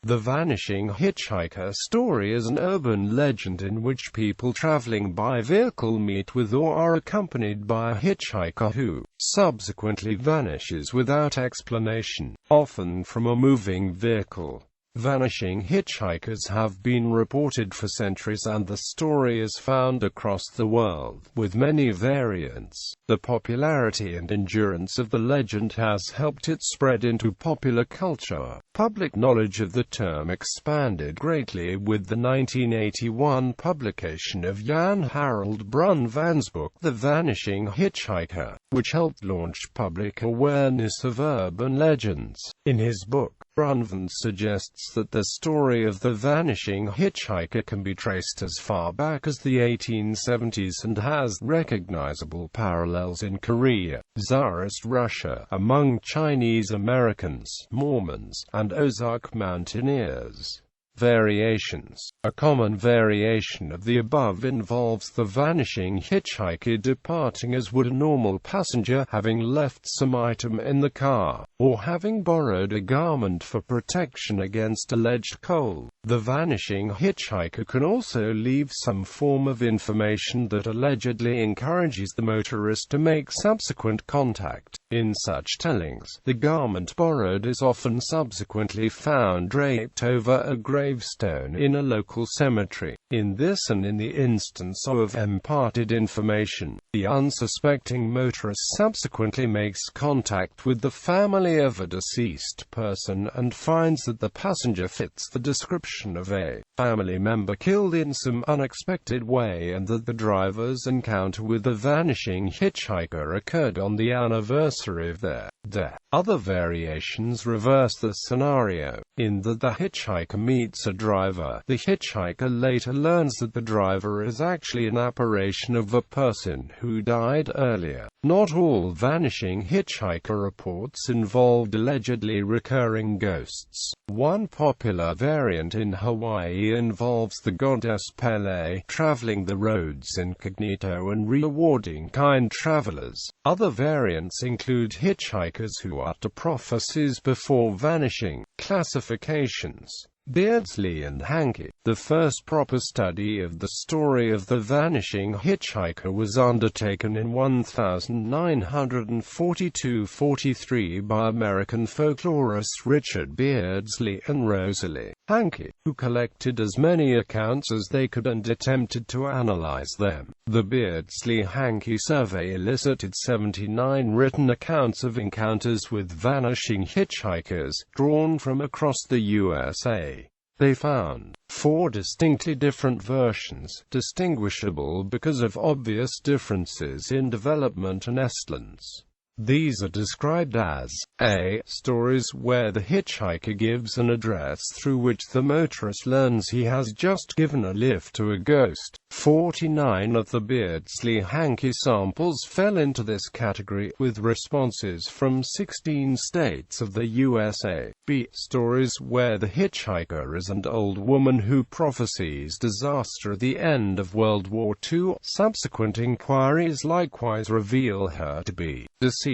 The Vanishing Hitchhiker story is an urban legend in which people traveling by vehicle meet with or are accompanied by a hitchhiker who subsequently vanishes without explanation, often from a moving vehicle. Vanishing hitchhikers have been reported for centuries, and the story is found across the world, with many variants. The popularity and endurance of the legend has helped it spread into popular culture. Public knowledge of the term expanded greatly with the 1981 publication of Jan Harold Brunvand's book The Vanishing Hitchhiker, which helped launch public awareness of urban legends. In his book, Brunvand suggests that the story of the vanishing hitchhiker can be traced as far back as the 1870s and has recognizable parallels in Korea, Tsarist Russia, among Chinese Americans, Mormons, and Ozark mountaineers. Variations. A common variation of the above involves the vanishing hitchhiker departing as would a normal passenger, having left some item in the car, or having borrowed a garment for protection against alleged cold. The vanishing hitchhiker can also leave some form of information that allegedly encourages the motorist to make subsequent contact. In such tellings, the garment borrowed is often subsequently found draped over a gravestone in a local cemetery. In this and in the instance of imparted information, the unsuspecting motorist subsequently makes contact with the family of a deceased person and finds that the passenger fits the description of a family member killed in some unexpected way, and that the driver's encounter with the vanishing hitchhiker occurred on the anniversary of their death. Other variations reverse the scenario, in that the hitchhiker meets a driver. The hitchhiker later learns that the driver is actually an apparition of a person who died earlier. Not all vanishing hitchhiker reports involved allegedly recurring ghosts. One popular variant in Hawaii involves the goddess Pele traveling the roads incognito and rewarding kind travelers. Other variants include hitchhikers who utter prophecies before vanishing. Classifications. Beardsley and Hankey. The first proper study of the story of the vanishing hitchhiker was undertaken in 1942-43 by American folklorists Richard Beardsley and Rosalie Hankey, who collected as many accounts as they could and attempted to analyze them. The Beardsley-Hankey survey elicited 79 written accounts of encounters with vanishing hitchhikers, drawn from across the USA. They found 4 distinctly different versions, distinguishable because of obvious differences in development and excellence. These are described as a. Stories where the hitchhiker gives an address through which the motorist learns he has just given a lift to a ghost. 49 of the Beardsley-Hankey samples fell into this category, with responses from 16 states of the USA. B. Stories where the hitchhiker is an old woman who prophesies disaster at the end of World War II. Subsequent inquiries likewise reveal her to be deceased.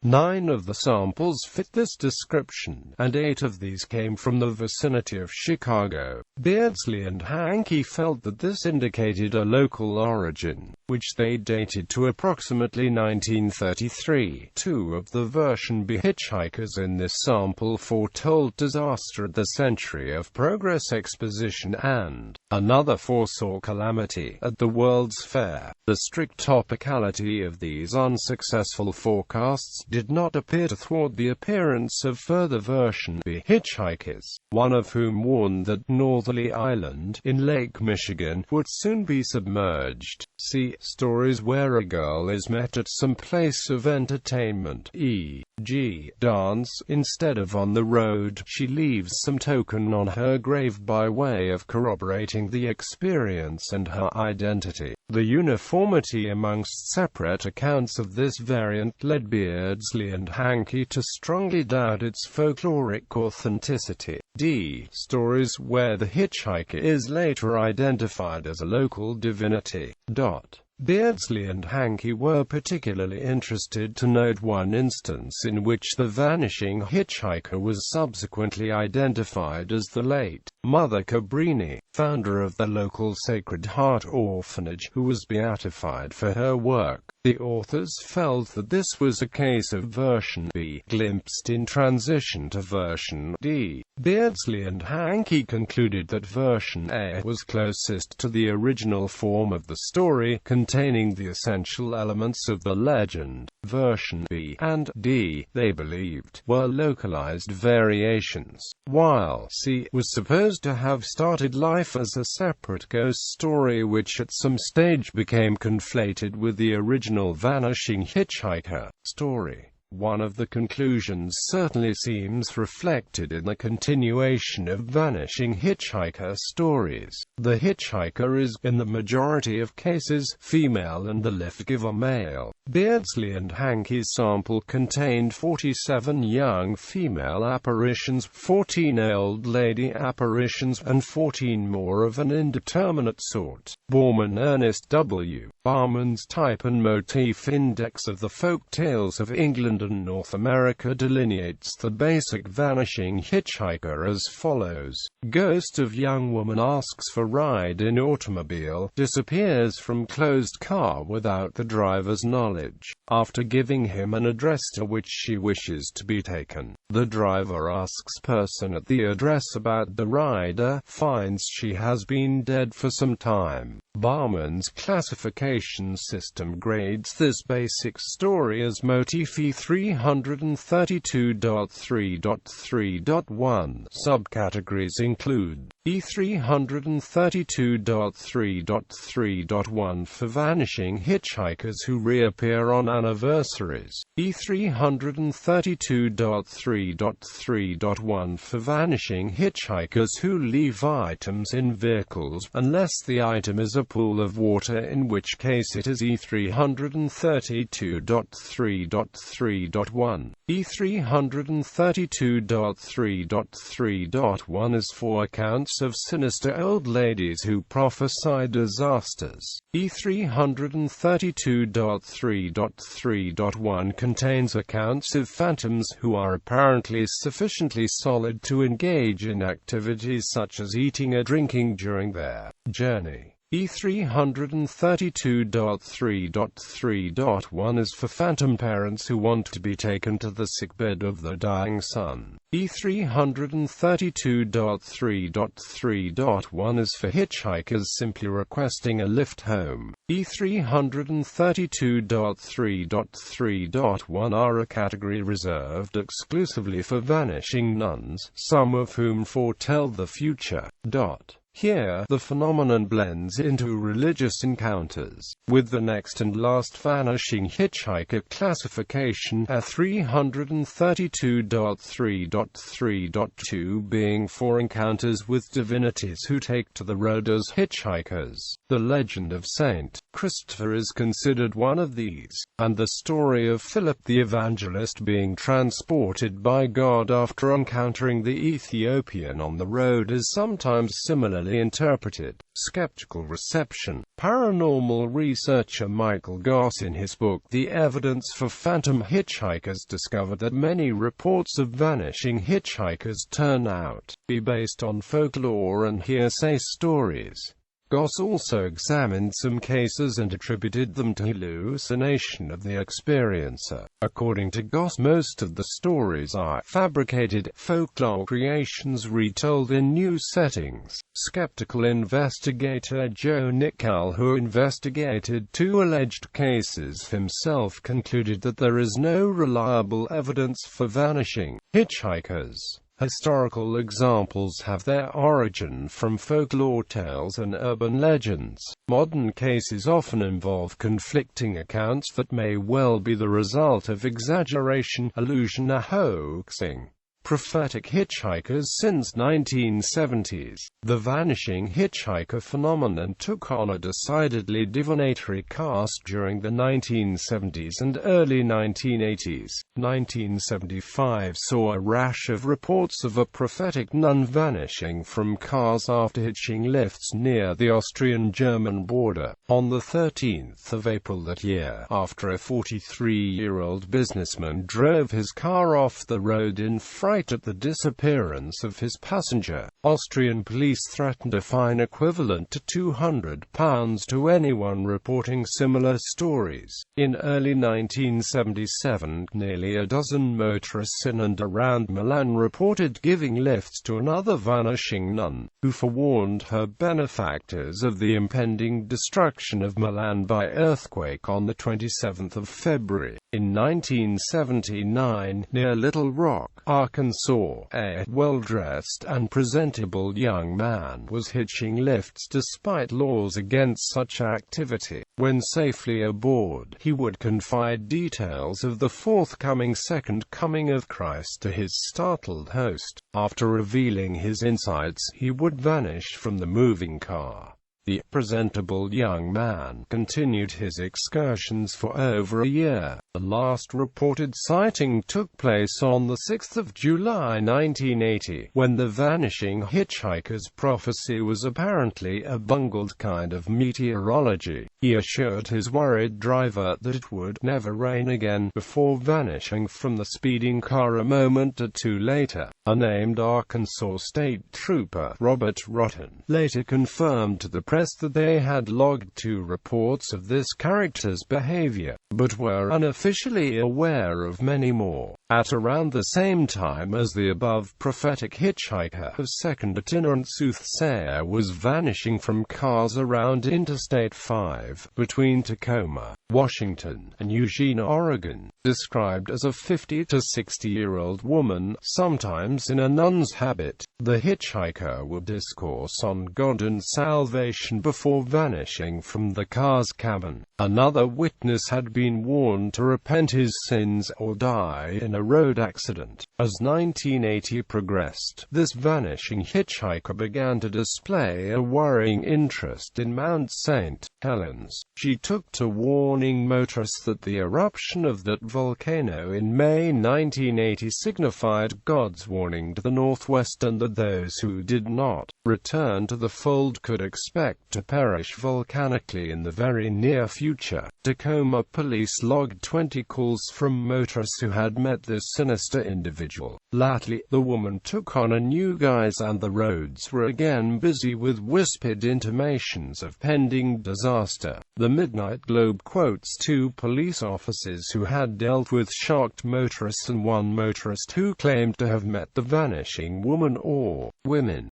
9 of the samples fit this description, and 8 of these came from the vicinity of Chicago. Beardsley and Hankey felt that this indicated a local origin, which they dated to approximately 1933. 2 of the version B hitchhikers in this sample foretold disaster at the Century of Progress Exposition, and another foresaw calamity at the World's Fair. The strict topicality of these unsuccessful forecasts did not appear to thwart the appearance of further version B hitchhikers, one of whom warned that Northerly Island, in Lake Michigan, would soon be submerged. C. Stories where a girl is met at some place of entertainment, e.g., dance, instead of on the road. She leaves some token on her grave by way of corroborating the experience and her identity. The uniformity amongst separate accounts of this variant led Beardsley and Hankey to strongly doubt its folkloric authenticity. D. Stories where the hitchhiker is later identified as a local divinity. Beardsley and Hankey were particularly interested to note one instance in which the vanishing hitchhiker was subsequently identified as the late Mother Cabrini, founder of the local Sacred Heart Orphanage, who was beatified for her work. The authors felt that this was a case of version B glimpsed in transition to version D. Beardsley and Hankey concluded that version A was closest to the original form of the story, containing the essential elements of the legend. Version B and D, they believed, were localized variations, while C was supposed to have started life as a separate ghost story which at some stage became conflated with the original Vanishing Hitchhiker story. One of the conclusions certainly seems reflected in the continuation of Vanishing Hitchhiker stories. The hitchhiker is, in the majority of cases, female and the lift giver male. Beardsley and Hankey's sample contained 47 young female apparitions, 14 old lady apparitions, and 14 more of an indeterminate sort. Borman Ernest W. Barman's Type and Motif Index of the Folk Tales of England and North America delineates the basic vanishing hitchhiker as follows. Ghost of young woman asks for ride in automobile, disappears from closed car without the driver's knowledge. After giving him an address to which she wishes to be taken, the driver asks person at the address about the rider, finds she has been dead for some time. Barman's classification system grades this basic story as motif E332.3.3.1. Subcategories include E332.3.3.1 for vanishing hitchhikers who reappear on anniversaries, E332.3.3.1 for vanishing hitchhikers who leave items in vehicles, unless the item is a pool of water, in which case it is E332.3.3.1. E332.3.3.1 is for accounts of sinister old ladies who prophesy disasters. E332.3.3.1 contains accounts of phantoms who are apparently sufficiently solid to engage in activities such as eating or drinking during their journey. E332.3.3.1 is for phantom parents who want to be taken to the sickbed of the dying son. E332.3.3.1 is for hitchhikers simply requesting a lift home. E332.3.3.1 are a category reserved exclusively for vanishing nuns, some of whom foretell the future. Here, the phenomenon blends into religious encounters, with the next and last vanishing hitchhiker classification, A332.3.3.2 being for encounters with divinities who take to the road as hitchhikers. The legend of Saint Christopher is considered one of these, and the story of Philip the Evangelist being transported by God after encountering the Ethiopian on the road is sometimes similarly interpreted. Skeptical reception. Paranormal researcher Michael Goss in his book The Evidence for Phantom Hitchhikers discovered that many reports of vanishing hitchhikers turn out to be based on folklore and hearsay stories. Goss also examined some cases and attributed them to hallucination of the experiencer. According to Goss, most of the stories are fabricated, folklore creations retold in new settings. Skeptical investigator Joe Nickell, who investigated two alleged cases himself, concluded that there is no reliable evidence for vanishing hitchhikers. Historical examples have their origin from folklore tales and urban legends. Modern cases often involve conflicting accounts that may well be the result of exaggeration, illusion, or hoaxing. prophetic hitchhikers since 1970s. The vanishing hitchhiker phenomenon took on a decidedly divinatory cast during the 1970s and early 1980s. 1975 saw a rash of reports of a prophetic nun vanishing from cars after hitching lifts near the Austrian-German border. On the 13th of April that year, after a 43-year-old businessman drove his car off the road in fright at the disappearance of his passenger, Austrian police threatened a fine equivalent to £200 to anyone reporting similar stories. In early 1977, nearly a dozen motorists in and around Milan reported giving lifts to another vanishing nun, who forewarned her benefactors of the impending destruction of Milan by earthquake on the 27th of February. In 1979, near Little Rock, Arkansas, a well-dressed and presentable young man was hitching lifts despite laws against such activity. When safely aboard, he would confide details of the forthcoming second coming of Christ to his startled host. After revealing his insights, he would vanish from the moving car. The presentable young man continued his excursions for over a year. The last reported sighting took place on the 6th of July 1980, when the vanishing hitchhiker's prophecy was apparently a bungled kind of meteorology. He assured his worried driver that it would never rain again, before vanishing from the speeding car a moment or two later. Unnamed Arkansas State Trooper Robert Rotten later confirmed to the press that they had logged 2 reports of this character's behavior, but were unofficially aware of many more. At around the same time as the above prophetic hitchhiker, a second itinerant soothsayer was vanishing from cars around Interstate 5, between Tacoma, Washington, and Eugene, Oregon, described as a 50 to 60-year-old woman, sometimes in a nun's habit. The hitchhiker would discourse on God and salvation before vanishing from the car's cabin. Another witness had been warned to repent his sins or die in a road accident. As 1980 progressed, this vanishing hitchhiker began to display a worrying interest in Mount St. Helens. She took to warning motorists that the eruption of that volcano in May 1980 signified God's warning to the northwest, and that those who did not return to the fold could expect to perish volcanically in the very near future. Tacoma police logged 20 calls from motorists who had met this sinister individual. Latterly, the woman took on a new guise, and the roads were again busy with whispered intimations of pending disaster. The Midnight Globe quotes 2 police officers who had dealt with shocked motorists and one motorist who claimed to have met the vanishing woman or women.